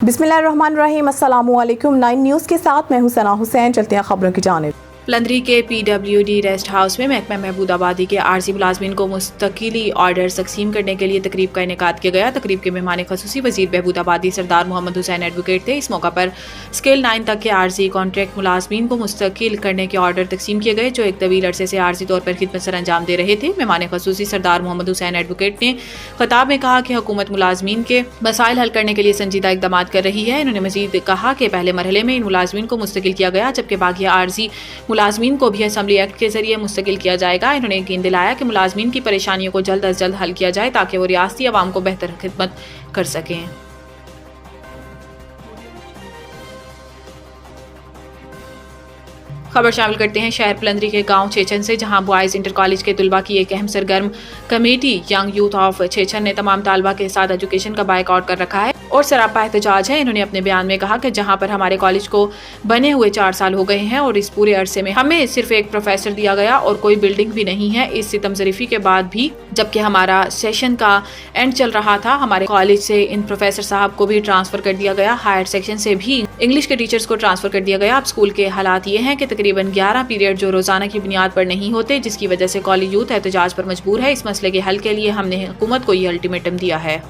बिस्मिल्लाहिर्रहमानिर्रहीम। अस्सलामुअलैकुम। 9 न्यूज़ के साथ मैं हूं सना हुसैन। चलते हैं खबरों की जानिब। पलंदरी के PWD रेस्ट हाउस में महकमा महबूद आबादी के आरजी मुलाजमीन को मुस्तकिली ऑर्डर तकसीम करने के लिए तकरीब का इनेकाद किया गया। तकरीब के मेहमान खसूसी वजीर बहबूद आबादी सरदार मोहम्मद हुसैन एडवोकेट थे। इस मौका पर स्केल 9 तक के आरजी कॉन्ट्रैक्ट मुलाजमीन को मुस्तकिल करने के ऑर्डर तकसीम किए गए, जो एक तवील अरसे से आरजी तौर पर खिदमत सर अंजाम दे रहे थे। मेहमान खसूसी सरदार मोहम्मद हुसैन एडवोकेट ने खिताब में कहा कि हुकूमत मुलाजमीन के मसाइल हल करने के लिए संजीदा इकदाम कर रही है। इन्होंने मजीद कहा कि पहले मरहले में इन मुलाजमीन को मुस्तकिल किया गया, जबकि बाकी आरजी मुलाजमीन को भी असेंबली एक्ट के जरिए मुस्तकिल किया जाएगा। इन्होंने यकीन दिलाया कि मुलाजमीन की परेशानियों को जल्द अज जल्द हल किया जाए ताकि वो रियासती अवाम को बेहतर खिदमत कर सकें। खबर शामिल करते हैं शहर पलंदरी के गांव छेछन से, जहां बॉयज इंटर कॉलेज के तुलबा की एक अहम सरगर्म कमेटी यंग यूथ ऑफ छेछन ने तमाम तालबा के साथ एजुकेशन का बायकॉट कर रखा है और सरापा एहतजाज है। इन्होंने अपने बयान में कहा कि जहां पर हमारे कॉलेज को बने हुए 4 साल हो गए हैं और इस पूरे अरसे में हमें सिर्फ एक प्रोफेसर दिया गया और कोई बिल्डिंग भी नहीं है। इस सितम ज़रीफ़ी के बाद भी जबकि हमारा सेशन का एंड चल रहा था, हमारे कॉलेज से इन प्रोफेसर साहब को भी ट्रांसफ़र कर दिया गया। हायर सेक्शन से भी इंग्लिश के टीचर्स को ट्रांसफ़र कर दिया गया। अब स्कूल के हालात ये हैं कि तकरीबन 11 पीरियड जो रोज़ाना की बुनियाद पर नहीं होते, जिसकी वजह से कॉलेज यूथ एहतजाज पर मजबूर है। इस मसले के हल के लिए हमने हुकूमत को ये अल्टीमेटम दिया है।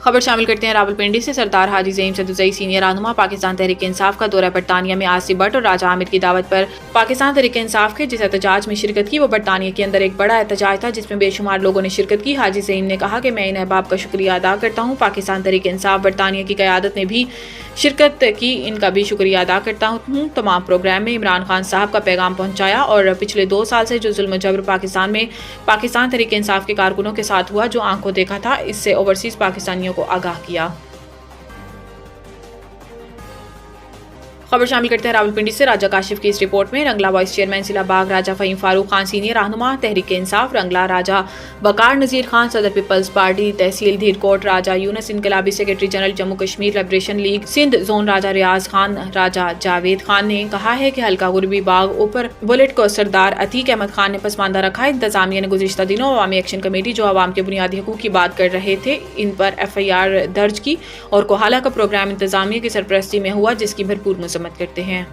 खबर शामिल करते हैं रावलपिंडी से। सरदार हाजी ज़ईम सदुज़ई सीनियर रहनुमा पाकिस्तान तहरीक इंसाफ का दौरा बरतानिया में आसिफ भट्ट और राजा आमिर की दावत पर पाकिस्तान तहरीक इंसाफ के जिस एहतजाज में शिरकत की वो बरतानिया के अंदर एक बड़ा एहतजाज था जिसमें बेशुमार लोगों ने शिरकत की। हाजी ज़ईम ने कहा कि मैं इन अहबाब का शुक्रिया अदा करता हूँ। पाकिस्तान तहरीक इंसाफ बरतानिया की क़यादत ने भी शिरकत की, इनका भी शुक्रिया अदा करता हूँ। तमाम प्रोग्राम में इमरान खान साहब का पैगाम पहुँचाया और पिछले 2 साल से जो जुल्म जबर पाकिस्तान में पाकिस्तान तहरीक इंसाफ के कारकुनों के साथ हुआ, जो आंखों देखा था, इससे ओवरसीज़ पाकिस्तानियों को आगाह किया। खबर शामिल करते हैं रावलपिंडी से। राजा काशिफ की इस रिपोर्ट में रंगला वाइस चेयरमैन सिला बाग राजा फ़हीम फारूक खान सीनियर रहनुमा तहरीक इंसाफ रंगला, राजा वकार नज़ीर खान सदर पीपल्स पार्टी तहसील धीरकोट, राजा यूनस इनकलाबी secretary general Jammu Kashmir Liberation League Sindh zone Raja Riaz Khan, Raja Javed Khan ने कहा है कि हल्का गुरबी बाग ऊपर बुलेट को सरदार अतीक अहमद खान ने पसमानदा रखा है। इंतजामिया ने गुज़िश्ता दिनों अवामी एक्शन कमेटी जो अवाम के बुनियादी हकूक़ की बात कर रहे थे, इन पर FIR दर्ज की और कोहाला का प्रोग्राम इंतजामिया की सरपरस्ती में हुआ, जिसकी भरपूर मजम्मत करते हैं।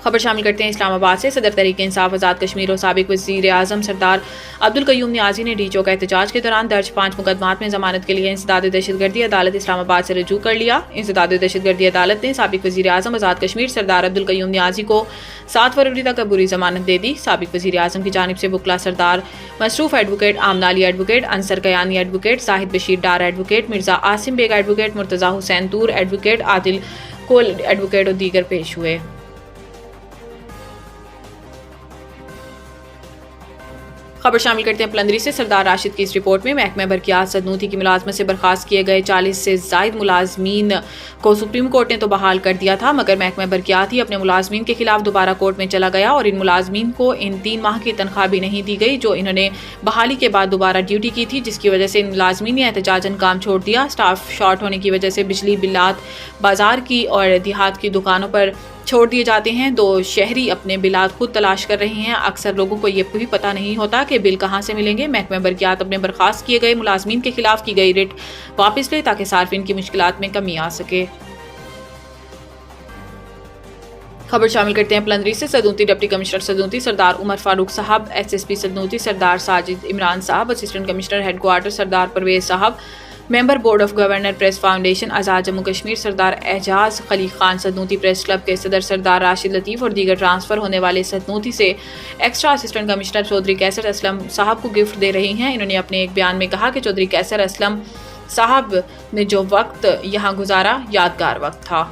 खबर शामिल करते हैं इस्लामाबाद से। सदर तहरीक इंसाफ आज़ाद कश्मीर और साबिक वज़ीर आज़म सरदार अब्दुल कयूम नियाज़ी ने डीचो का एहतजाज के दौरान दर्ज 5 मुकदमात में ज़मानत के लिए इंसदाद दहशतगर्दी अदालत इस्लामाबाद से रजू कर लिया। इंसदाद दहशतगर्दी अदालत ने साबिक वज़ीर आज़म आज़ाद कश्मीर सरदार अब्दुल कयूम नियाज़ी को 7 फरवरी तक अबूरी ज़मानत दे दी। साबिक वज़ीर आज़म की जानिब से वकला Sardar Masroof advocate, Amna Ali advocate, Ansar Kayani advocate, Zahid Bashir Dar advocate, Mirza Asim Baig advocate, Murtaza Hussain Toor advocate, Adil Kol advocate और दीगर पेश हुए। खबर शामिल करते हैं पलंदरी से। सरदार राशिद की इस रिपोर्ट में महकमा बरकियात सदनूती की मुलाजमत से बर्खास्त किए गए 40 से ज़ायद मुलाजमीन को सुप्रीम कोर्ट ने तो बहाल कर दिया था, मगर महकमा बरकियात ही अपने मुलाजमीन के खिलाफ दोबारा कोर्ट में चला गया और इन मुलाजमीन को इन 3 माह की तनख्वाह भी नहीं दी गई जो इन्होंने बहाली के बाद दोबारा ड्यूटी की थी, जिसकी वजह से इन मुलाजमीन ने एहतजाजन काम छोड़ दिया। स्टाफ शॉर्ट होने की वजह से बिजली बिलात बाजार की और देहात की दुकानों पर छोड़ दिए जाते हैं। 2 शहरी अपने बिलात खुद तलाश कर रहे हैं। अक्सर लोगों को ये भी पता नहीं होता कि बिल कहाँ से मिलेंगे। महकमा बरकियात अपने बर्खास्त किए गए मुलाजमीन के खिलाफ की गई रिट वापस ले ताकि सार्फिन की मुश्किलात में कमी आ सके। खबर शामिल करते हैं पलंदरी से। सदनूती डिप्टी कमिश्नर सदनूती सरदार उमर फारूक साहब, SSP सदनूती सरदार साजिद इमरान साहब, assistant commissioner headquarter Sardar Parvez साहब, member board of governor press foundation Azad Jammu Kashmir Sardar Ejaz Khali Khan, सदनूती press club के सदर सरदार राशिद लतीफ़ और दीगर ट्रांसफ़र होने वाले सदनूती से एक्स्ट्रा असिस्टेंट कमिश्नर चौधरी कैसर असलम साहब को गिफ्ट दे रही हैं। इन्होंने अपने एक बयान में कहा कि चौधरी कैसर असलम साहब ने जो वक्त यहाँ गुजारा यादगार वक्त था।